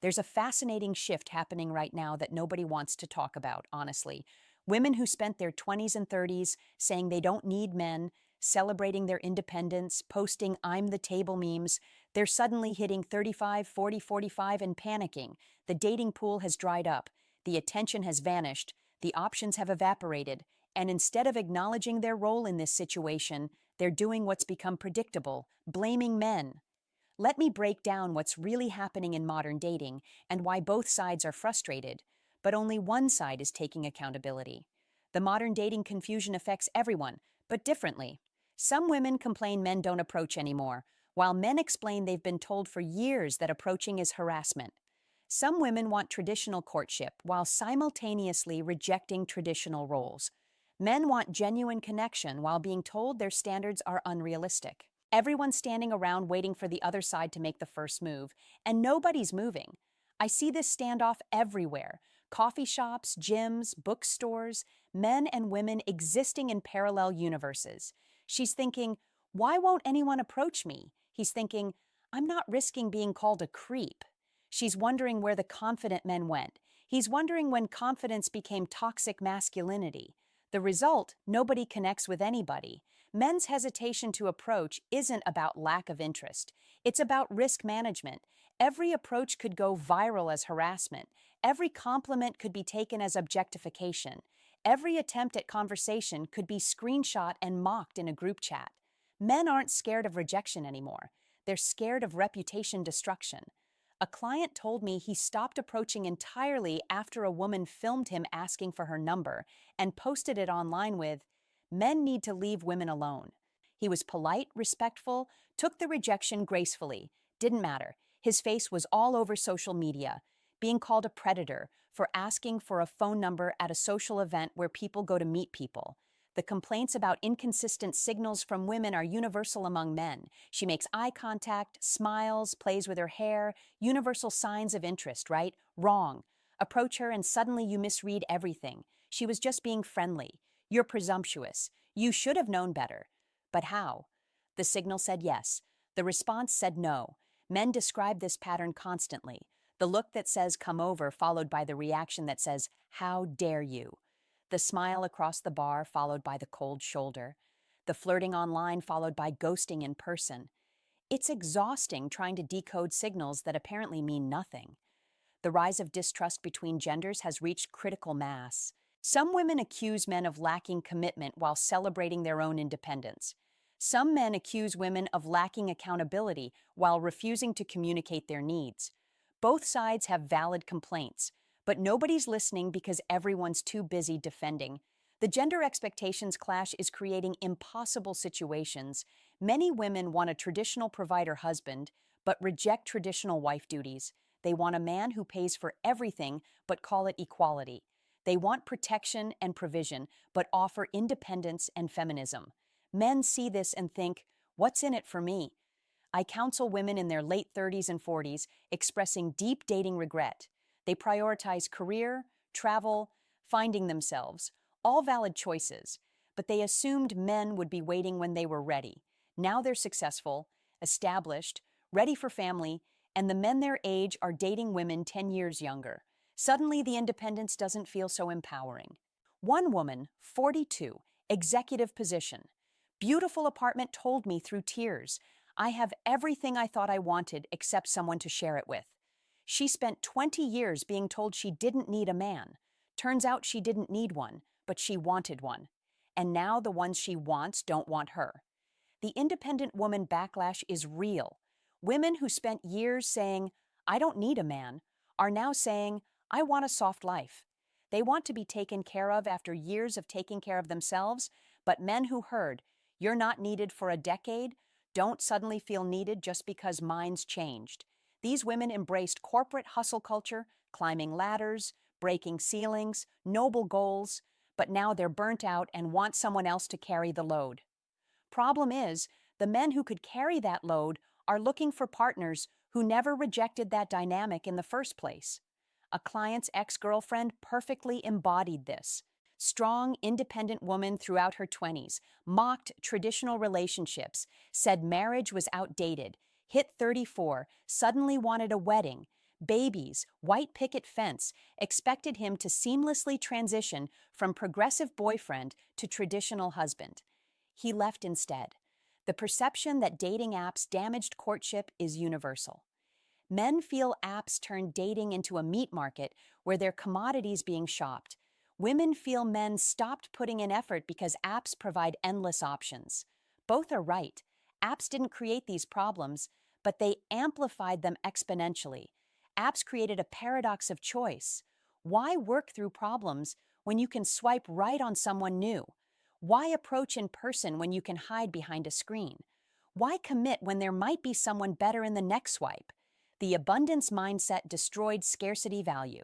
There's a fascinating shift happening right now that nobody wants to talk about, honestly. Women who spent their 20s and 30s saying they don't need men, celebrating their independence, posting I'm the table memes, they're suddenly hitting 35, 40, 45 and panicking. The dating pool has dried up, the attention has vanished, the options have evaporated, and instead of acknowledging their role in this situation, they're doing what's become predictable, blaming men. Let me break down what's really happening in modern dating and why both sides are frustrated, but only one side is taking accountability. The modern dating confusion affects everyone, but differently. Some women complain men don't approach anymore, while men explain they've been told for years that approaching is harassment. Some women want traditional courtship while simultaneously rejecting traditional roles. Men want genuine connection while being told their standards are unrealistic. Everyone's standing around waiting for the other side to make the first move, and nobody's moving. I see this standoff everywhere. Coffee shops, gyms, bookstores, men and women existing in parallel universes. She's thinking, why won't anyone approach me? He's thinking, I'm not risking being called a creep. She's wondering where the confident men went. He's wondering when confidence became toxic masculinity. The result, nobody connects with anybody. Men's hesitation to approach isn't about lack of interest. It's about risk management. Every approach could go viral as harassment. Every compliment could be taken as objectification. Every attempt at conversation could be screenshot and mocked in a group chat. Men aren't scared of rejection anymore. They're scared of reputation destruction. A client told me he stopped approaching entirely after a woman filmed him asking for her number and posted it online with, "Men need to leave women alone." He was polite, respectful, took the rejection gracefully. Didn't matter. His face was all over social media, being called a predator for asking for a phone number at a social event where people go to meet people. The complaints about inconsistent signals from women are universal among men. She makes eye contact, smiles, plays with her hair, universal signs of interest, right? Wrong. Approach her and suddenly you misread everything. She was just being friendly. You're presumptuous. You should have known better. But how? The signal said yes. The response said no. Men describe this pattern constantly. The look that says come over followed by the reaction that says how dare you. The smile across the bar followed by the cold shoulder. The flirting online followed by ghosting in person. It's exhausting trying to decode signals that apparently mean nothing. The rise of distrust between genders has reached critical mass. Some women accuse men of lacking commitment while celebrating their own independence. Some men accuse women of lacking accountability while refusing to communicate their needs. Both sides have valid complaints, but nobody's listening because everyone's too busy defending. The gender expectations clash is creating impossible situations. Many women want a traditional provider husband, but reject traditional wife duties. They want a man who pays for everything, but call it equality. They want protection and provision, but offer independence and feminism. Men see this and think, what's in it for me? I counsel women in their late 30s and 40s expressing deep dating regret. They prioritize career, travel, finding themselves, all valid choices, but they assumed men would be waiting when they were ready. Now they're successful, established, ready for family, and the men their age are dating women 10 years younger. Suddenly, the independence doesn't feel so empowering. One woman, 42, executive position. Beautiful apartment told me through tears, I have everything I thought I wanted except someone to share it with. She spent 20 years being told she didn't need a man. Turns out she didn't need one, but she wanted one. And now the ones she wants don't want her. The independent woman backlash is real. Women who spent years saying, I don't need a man, are now saying, I want a soft life. They want to be taken care of after years of taking care of themselves, but men who heard, you're not needed for a decade, don't suddenly feel needed just because minds changed. These women embraced corporate hustle culture, climbing ladders, breaking ceilings, noble goals, but now they're burnt out and want someone else to carry the load. Problem is, the men who could carry that load are looking for partners who never rejected that dynamic in the first place. A client's ex-girlfriend perfectly embodied this. Strong, independent woman throughout her 20s, mocked traditional relationships, said marriage was outdated, hit 34, suddenly wanted a wedding, babies, white picket fence, expected him to seamlessly transition from progressive boyfriend to traditional husband. He left instead. The perception that dating apps damaged courtship is universal. Men feel apps turn dating into a meat market where their commodities being shopped. Women feel men stopped putting in effort because apps provide endless options. Both are right. Apps didn't create these problems, but they amplified them exponentially. Apps created a paradox of choice. Why work through problems when you can swipe right on someone new? Why approach in person when you can hide behind a screen? Why commit when there might be someone better in the next swipe? The abundance mindset destroyed scarcity value.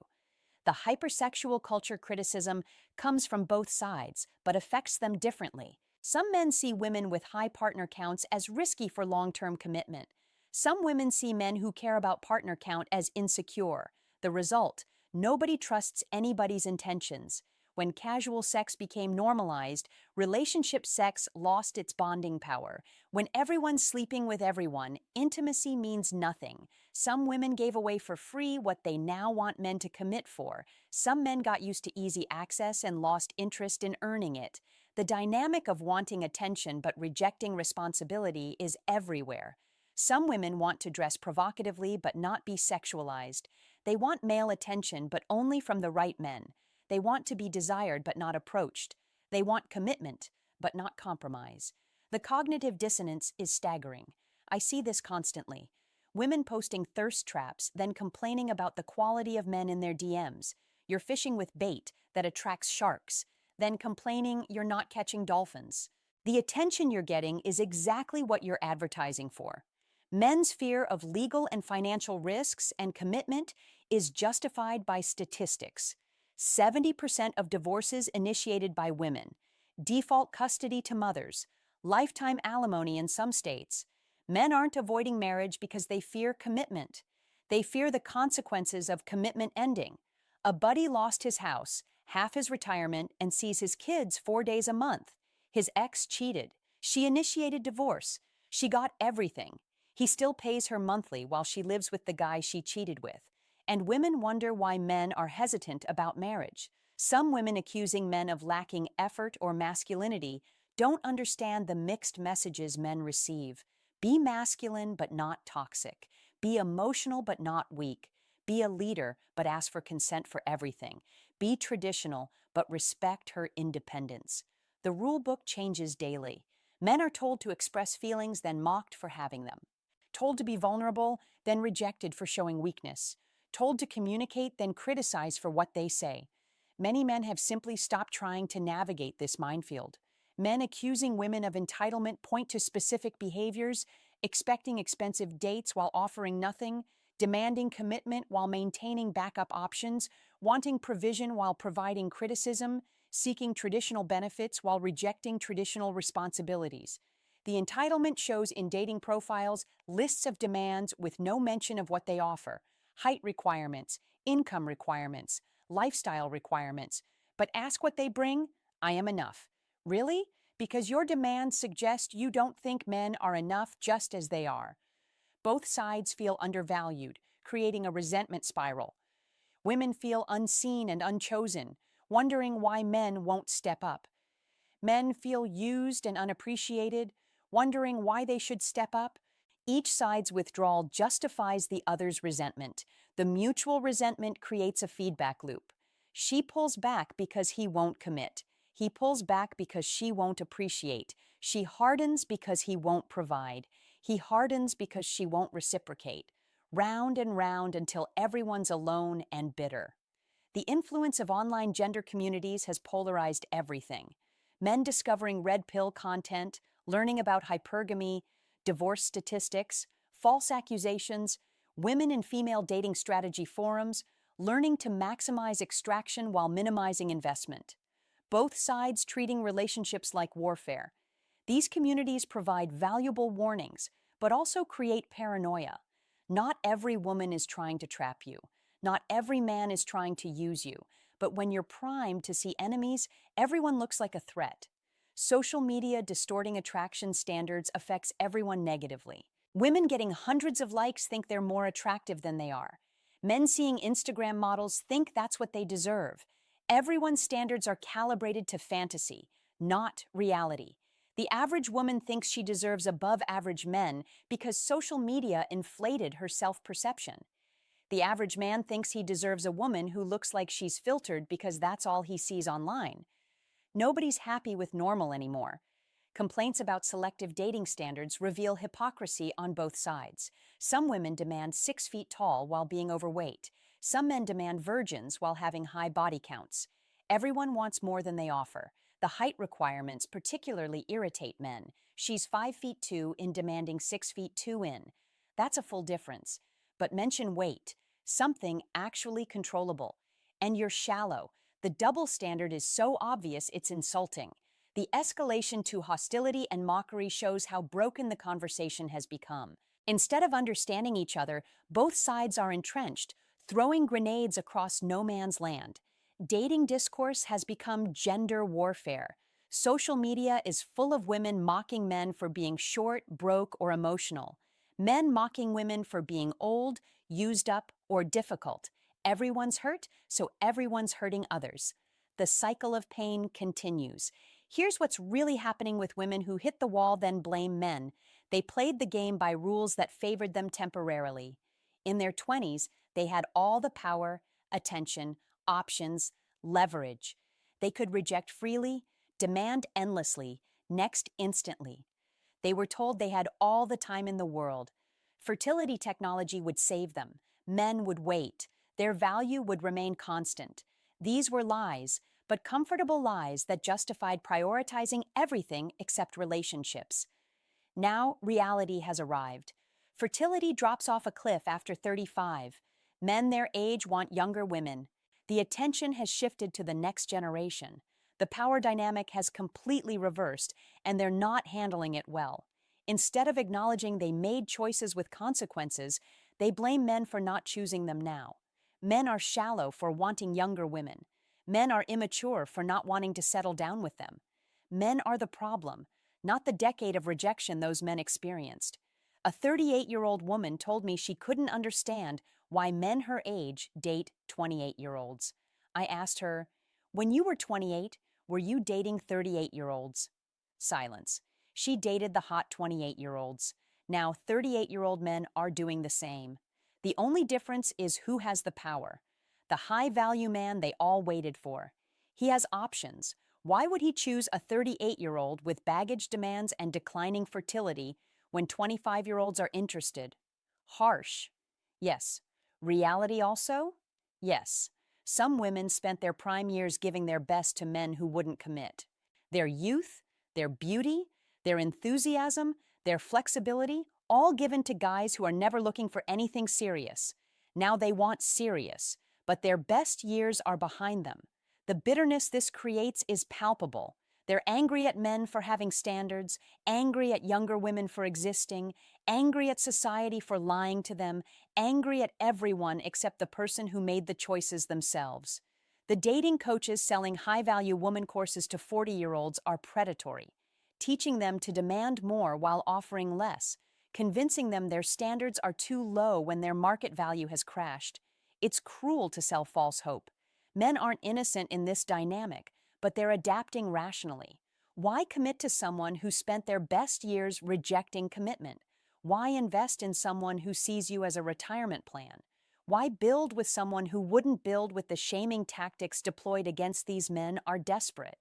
The hypersexual culture criticism comes from both sides, but affects them differently. Some men see women with high partner counts as risky for long-term commitment. Some women see men who care about partner count as insecure. The result, nobody trusts anybody's intentions. When casual sex became normalized, relationship sex lost its bonding power. When everyone's sleeping with everyone, intimacy means nothing. Some women gave away for free what they now want men to commit for. Some men got used to easy access and lost interest in earning it. The dynamic of wanting attention but rejecting responsibility is everywhere. Some women want to dress provocatively but not be sexualized. They want male attention but only from the right men. They want to be desired but not approached. They want commitment but not compromise. The cognitive dissonance is staggering. I see this constantly. Women posting thirst traps, then complaining about the quality of men in their DMs. You're fishing with bait that attracts sharks, then complaining you're not catching dolphins. The attention you're getting is exactly what you're advertising for. Men's fear of legal and financial risks and commitment is justified by statistics. 70% of divorces initiated by women, default custody to mothers, lifetime alimony in some states. Men aren't avoiding marriage because they fear commitment. They fear the consequences of commitment ending. A buddy lost his house, half his retirement, and sees his kids 4 days a month. His ex cheated. She initiated divorce. She got everything. He still pays her monthly while she lives with the guy she cheated with. And women wonder why men are hesitant about marriage. Some women accusing men of lacking effort or masculinity don't understand the mixed messages men receive. Be masculine but not toxic. Be emotional but not weak. Be a leader but ask for consent for everything. Be traditional but respect her independence. The rule book changes daily. Men are told to express feelings, then mocked for having them. Told to be vulnerable, then rejected for showing weakness. Told to communicate, then criticized for what they say. Many men have simply stopped trying to navigate this minefield. Men accusing women of entitlement point to specific behaviors, expecting expensive dates while offering nothing, demanding commitment while maintaining backup options, wanting provision while providing criticism, seeking traditional benefits while rejecting traditional responsibilities. The entitlement shows in dating profiles lists of demands with no mention of what they offer. Height requirements, income requirements, lifestyle requirements. But ask what they bring, I am enough. Really? Because your demands suggest you don't think men are enough just as they are. Both sides feel undervalued, creating a resentment spiral. Women feel unseen and unchosen, wondering why men won't step up. Men feel used and unappreciated, wondering why they should step up. Each side's withdrawal justifies the other's resentment. The mutual resentment creates a feedback loop. She pulls back because he won't commit. He pulls back because she won't appreciate. She hardens because he won't provide. He hardens because she won't reciprocate. Round and round until everyone's alone and bitter. The influence of online gender communities has polarized everything. Men discovering red pill content, learning about hypergamy, divorce statistics, false accusations, women and female dating strategy forums, learning to maximize extraction while minimizing investment. Both sides treating relationships like warfare. These communities provide valuable warnings, but also create paranoia. Not every woman is trying to trap you. Not every man is trying to use you. But when you're primed to see enemies, everyone looks like a threat. Social media distorting attraction standards affects everyone negatively. Women getting hundreds of likes think they're more attractive than they are. Men seeing Instagram models think that's what they deserve. Everyone's standards are calibrated to fantasy, not reality. The average woman thinks she deserves above average men because social media inflated her self-perception. The average man thinks he deserves a woman who looks like she's filtered because that's all he sees online. Nobody's happy with normal anymore. Complaints about selective dating standards reveal hypocrisy on both sides. Some women demand 6 feet tall while being overweight. Some men demand virgins while having high body counts. Everyone wants more than they offer. The height requirements particularly irritate men. She's 5 feet 2 in demanding 6 feet 2 in. That's a full difference. But mention weight, something actually controllable. And you're shallow. The double standard is so obvious it's insulting. The escalation to hostility and mockery shows how broken the conversation has become. Instead of understanding each other, both sides are entrenched, throwing grenades across no man's land. Dating discourse has become gender warfare. Social media is full of women mocking men for being short, broke, or emotional. Men mocking women for being old, used up, or difficult. Everyone's hurt, so everyone's hurting others. The cycle of pain continues. Here's what's really happening with women who hit the wall then blame men. They played the game by rules that favored them temporarily. In their 20s, they had all the power, attention, options, leverage. They could reject freely, demand endlessly, next instantly. They were told they had all the time in the world. Fertility technology would save them. Men would wait. Their value would remain constant. These were lies, but comfortable lies that justified prioritizing everything except relationships. Now, reality has arrived. Fertility drops off a cliff after 35. Men their age want younger women. The attention has shifted to the next generation. The power dynamic has completely reversed, and they're not handling it well. Instead of acknowledging they made choices with consequences, they blame men for not choosing them now. Men are shallow for wanting younger women. Men are immature for not wanting to settle down with them. Men are the problem, not the decade of rejection those men experienced. A 38-year-old woman told me she couldn't understand why men her age date 28-year-olds. I asked her, "When you were 28, were you dating 38-year-olds?" Silence. She dated the hot 28-year-olds. Now 38-year-old men are doing the same. The only difference is who has the power. The high-value man they all waited for. He has options. Why would he choose a 38-year-old with baggage demands and declining fertility when 25-year-olds are interested? Harsh. Yes. Reality also? Yes. Some women spent their prime years giving their best to men who wouldn't commit. Their youth, their beauty, their enthusiasm, their flexibility, all given to guys who are never looking for anything serious. Now they want serious, but their best years are behind them. The bitterness this creates is palpable. They're angry at men for having standards, angry at younger women for existing, angry at society for lying to them, angry at everyone except the person who made the choices themselves. The dating coaches selling high-value woman courses to 40-year-olds are predatory, teaching them to demand more while offering less, convincing them their standards are too low when their market value has crashed. It's cruel to sell false hope. Men aren't innocent in this dynamic, but they're adapting rationally. Why commit to someone who spent their best years rejecting commitment? Why invest in someone who sees you as a retirement plan? Why build with someone who wouldn't build with the shaming tactics deployed against these men are desperate?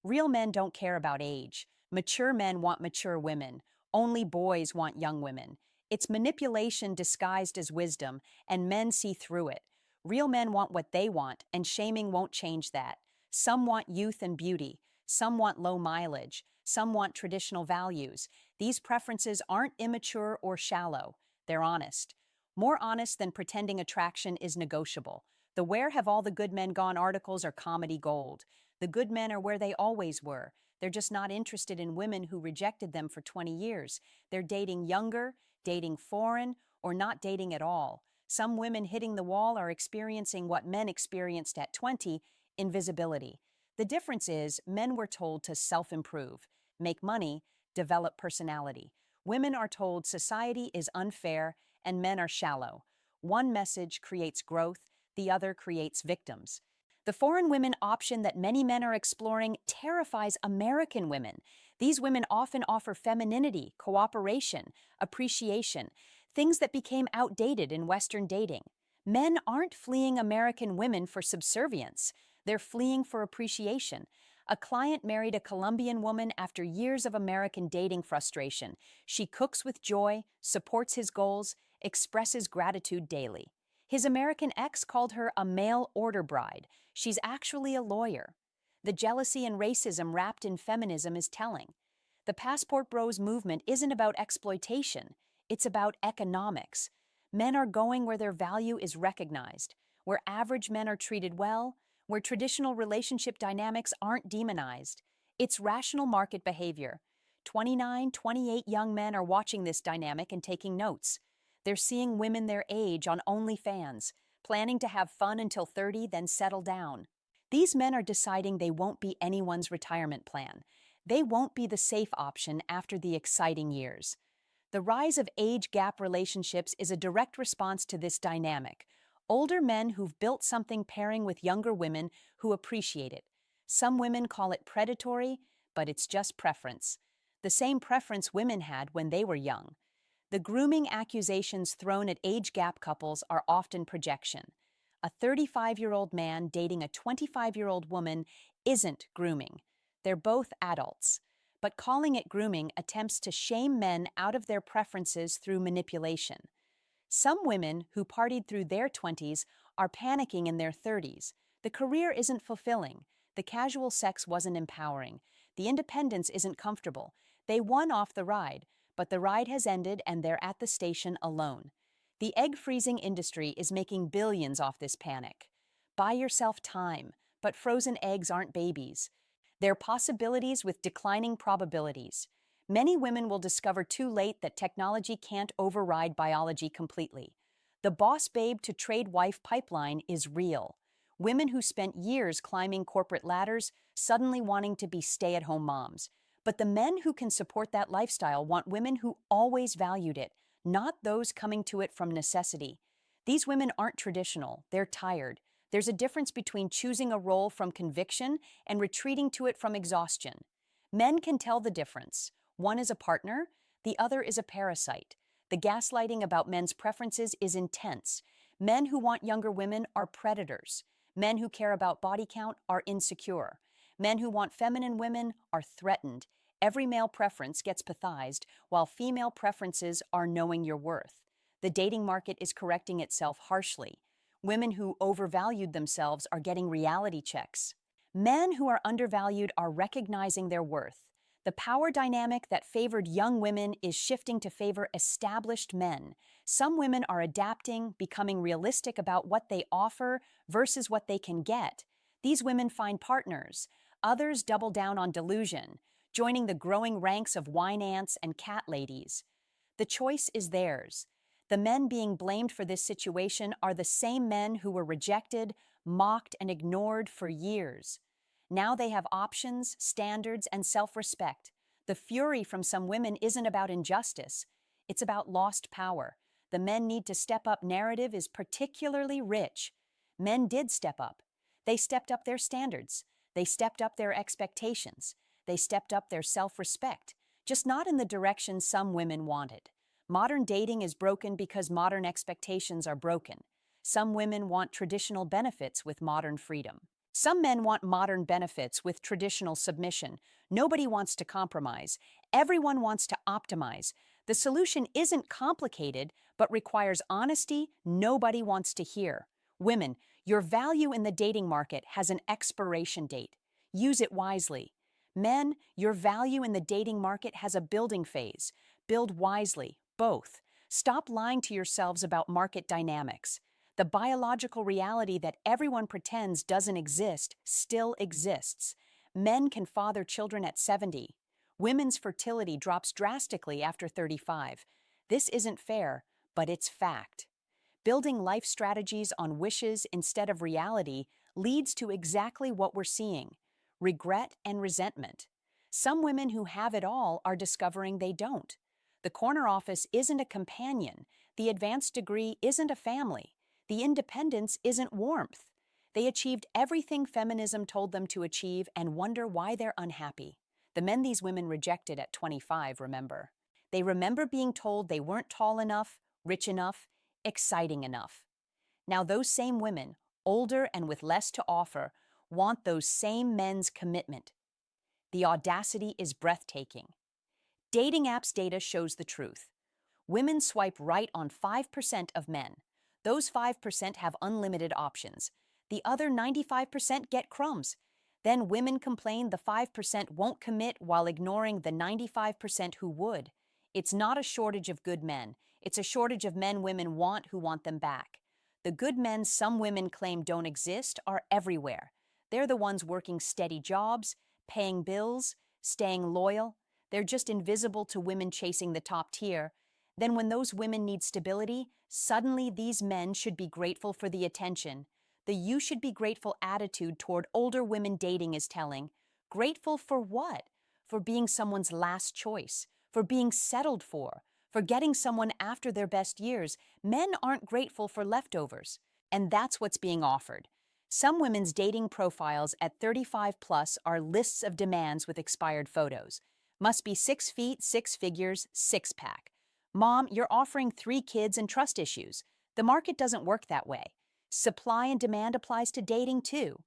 Real men don't care about age. Mature men want mature women. Only boys want young women. It's manipulation disguised as wisdom, and men see through it. Real men want what they want, and shaming won't change that. Some want youth and beauty. Some want low mileage. Some want traditional values. These preferences aren't immature or shallow. They're honest. More honest than pretending attraction is negotiable. The "Where Have All the Good Men Gone" articles are comedy gold. The good men are where they always were. They're just not interested in women who rejected them for 20 years. They're dating younger, dating foreign, or not dating at all. Some women hitting the wall are experiencing what men experienced at 20, invisibility. The difference is men were told to self-improve, make money, develop personality. Women are told society is unfair and men are shallow. One message creates growth, the other creates victims. The foreign women option that many men are exploring terrifies American women. These women often offer femininity, cooperation, appreciation, things that became outdated in Western dating. Men aren't fleeing American women for subservience. They're fleeing for appreciation. A client married a Colombian woman after years of American dating frustration. She cooks with joy, supports his goals, expresses gratitude daily. His American ex called her a mail order bride. She's actually a lawyer. The jealousy and racism wrapped in feminism is telling. The Passport Bros movement isn't about exploitation, it's about economics. Men are going where their value is recognized, where average men are treated well, where traditional relationship dynamics aren't demonized. It's rational market behavior. 29, 28 young men are watching this dynamic and taking notes. They're seeing women their age on OnlyFans, planning to have fun until 30, then settle down. These men are deciding they won't be anyone's retirement plan. They won't be the safe option after the exciting years. The rise of age gap relationships is a direct response to this dynamic. Older men who've built something pairing with younger women who appreciate it. Some women call it predatory, but it's just preference. The same preference women had when they were young. The grooming accusations thrown at age gap couples are often projection. A 35-year-old man dating a 25-year-old woman isn't grooming. They're both adults. But calling it grooming attempts to shame men out of their preferences through manipulation. Some women who partied through their 20s are panicking in their 30s. The career isn't fulfilling. The casual sex wasn't empowering. The independence isn't comfortable. They won off the ride, but the ride has ended and they're at the station alone. The egg freezing industry is making billions off this panic. Buy yourself time, but frozen eggs aren't babies. They're possibilities with declining probabilities. Many women will discover too late that technology can't override biology completely. The boss babe to trade wife pipeline is real. Women who spent years climbing corporate ladders suddenly wanting to be stay-at-home moms. But the men who can support that lifestyle want women who always valued it, not those coming to it from necessity. These women aren't traditional, they're tired. There's a difference between choosing a role from conviction and retreating to it from exhaustion. Men can tell the difference. One is a partner, the other is a parasite. The gaslighting about men's preferences is intense. Men who want younger women are predators. Men who care about body count are insecure. Men who want feminine women are threatened. Every male preference gets pathized, while female preferences are knowing your worth. The dating market is correcting itself harshly. Women who overvalued themselves are getting reality checks. Men who are undervalued are recognizing their worth. The power dynamic that favored young women is shifting to favor established men. Some women are adapting, becoming realistic about what they offer versus what they can get. These women find partners. Others double down on delusion, joining the growing ranks of wine ants and cat ladies. The choice is theirs. The men being blamed for this situation are the same men who were rejected, mocked, and ignored for years. Now they have options, standards, and self-respect. The fury from some women isn't about injustice. It's about lost power. The men need to step up narrative is particularly rich. Men did step up. They stepped up their standards. They stepped up their expectations. They stepped up their self-respect, just not in the direction some women wanted. Modern dating is broken because modern expectations are broken. Some women want traditional benefits with modern freedom. Some men want modern benefits with traditional submission. Nobody wants to compromise. Everyone wants to optimize. The solution isn't complicated, but requires honesty nobody wants to hear. Women, your value in the dating market has an expiration date. Use it wisely. Men, your value in the dating market has a building phase. Build wisely, both. Stop lying to yourselves about market dynamics. The biological reality that everyone pretends doesn't exist still exists. Men can father children at 70. Women's fertility drops drastically after 35. This isn't fair, but it's fact. Building life strategies on wishes instead of reality leads to exactly what we're seeing: regret and resentment. Some women who have it all are discovering they don't. The corner office isn't a companion. The advanced degree isn't a family. The independence isn't warmth. They achieved everything feminism told them to achieve and wonder why they're unhappy. The men these women rejected at 25 remember. They remember being told they weren't tall enough, rich enough, exciting enough. Now those same women, older and with less to offer, want those same men's commitment. The audacity is breathtaking. Dating apps data shows the truth. Women swipe right on 5% of men. Those 5% have unlimited options. The other 95% get crumbs. Then women complain the 5% won't commit while ignoring the 95% who would. It's not a shortage of good men. It's a shortage of men women want who want them back. The good men some women claim don't exist are everywhere. They're the ones working steady jobs, paying bills, staying loyal. They're just invisible to women chasing the top tier. Then when those women need stability, suddenly these men should be grateful for the attention. The "you should be grateful" attitude toward older women dating is telling. Grateful for what? For being someone's last choice, for being settled for getting someone after their best years. Men aren't grateful for leftovers. And that's what's being offered. Some women's dating profiles at 35 plus are lists of demands with expired photos. Must be 6 feet, 6 figures, six-pack. Mom, you're offering 3 kids and trust issues. The market doesn't work that way. Supply and demand applies to dating too.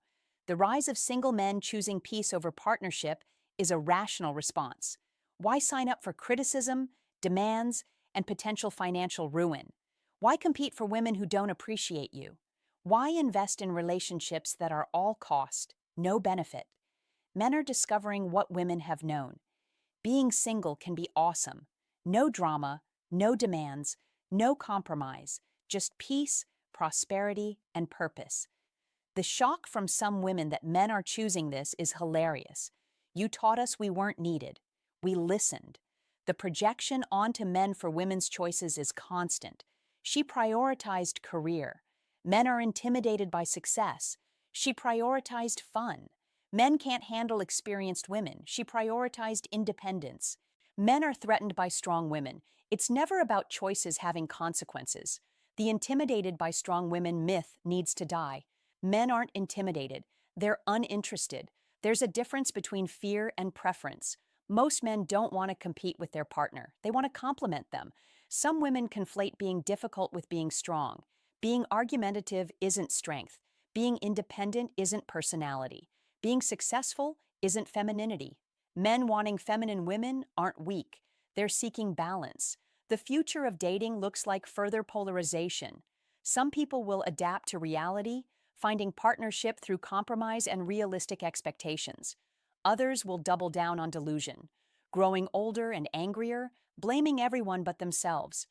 The rise of single men choosing peace over partnership is a rational response. Why sign up for criticism, demands, and potential financial ruin? Why compete for women who don't appreciate you? Why invest in relationships that are all cost, no benefit? Men are discovering what women have known. Being single can be awesome. No drama, no demands, no compromise, just peace, prosperity, and purpose. The shock from some women that men are choosing this is hilarious. You taught us we weren't needed. We listened. The projection onto men for women's choices is constant. She prioritized career. Men are intimidated by success. She prioritized fun. Men can't handle experienced women. She prioritized independence. Men are threatened by strong women. It's never about choices having consequences. The intimidated by strong women myth needs to die. Men aren't intimidated. They're uninterested. There's a difference between fear and preference. Most men don't want to compete with their partner. They want to complement them. Some women conflate being difficult with being strong. Being argumentative isn't strength. Being independent isn't personality. Being successful isn't femininity. Men wanting feminine women aren't weak. They're seeking balance. The future of dating looks like further polarization. Some people will adapt to reality, finding partnership through compromise and realistic expectations. Others will double down on delusion, growing older and angrier, blaming everyone but themselves.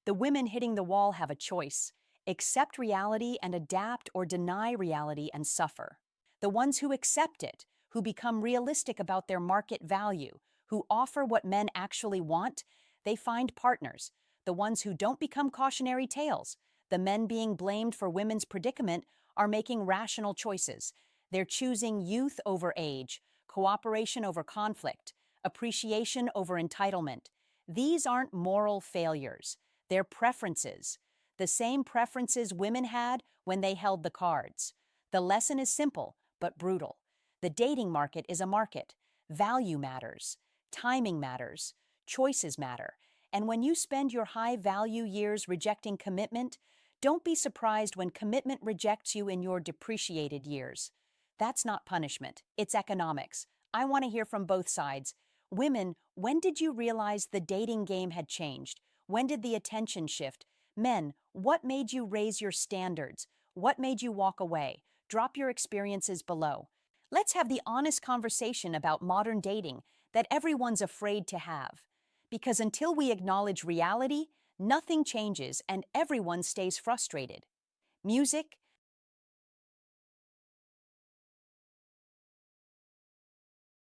The women hitting the wall have a choice: accept reality and adapt, or deny reality and suffer. The ones who accept it, who become realistic about their market value, who offer what men actually want, they find partners. The ones who don't become cautionary tales, the men being blamed for women's predicament, are making rational choices. They're choosing youth over age, cooperation over conflict, appreciation over entitlement. These aren't moral failures. They're preferences. The same preferences women had when they held the cards. The lesson is simple, but brutal. The dating market is a market. Value matters. Timing matters. Choices matter. And when you spend your high-value years rejecting commitment, don't be surprised when commitment rejects you in your depreciated years. That's not punishment. It's economics. I want to hear from both sides. Women, when did you realize the dating game had changed? When did the attention shift? Men, what made you raise your standards? What made you walk away? Drop your experiences below. Let's have the honest conversation about modern dating that everyone's afraid to have. Because until we acknowledge reality, nothing changes and everyone stays frustrated. Music,